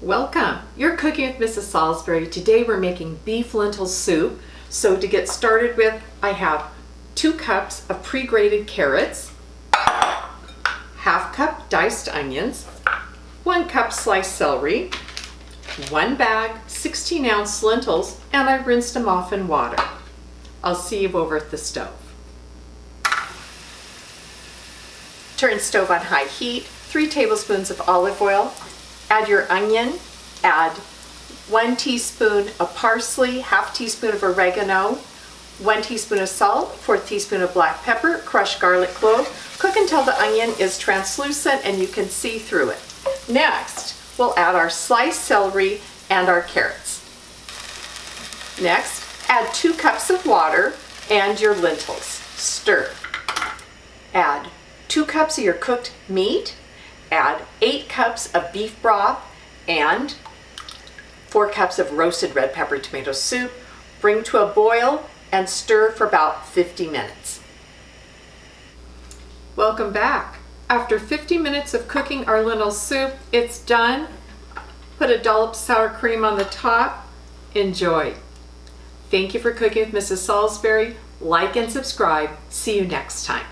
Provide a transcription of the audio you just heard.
Welcome! You're cooking with Mrs. Salisbury. Today we're making beef lentil soup. So to get started with, I have 2 cups of pre-grated carrots, half cup diced onions, 1 cup sliced celery, 1 bag 16-ounce lentils, and I rinsed them off in water. I'll see you over at the stove. Turn stove on high heat, 3 tablespoons of olive oil. Add your onion, add 1 teaspoon of parsley, half teaspoon of oregano, 1 teaspoon of salt, 1/4 teaspoon of black pepper, crushed garlic clove. Cook until the onion is translucent and you can see through it. Next, we'll add our sliced celery and our carrots. Next, add 2 cups of water and your lentils. Stir. Add 2 cups of your cooked meat. Add 8 cups of beef broth and 4 cups of roasted red pepper tomato soup. Bring to a boil and stir for about 50 minutes. Welcome back. After 50 minutes of cooking our lentil soup, it's done. Put a dollop of sour cream on the top. Enjoy. Thank you for cooking with Mrs. Salisbury. Like and subscribe. See you next time.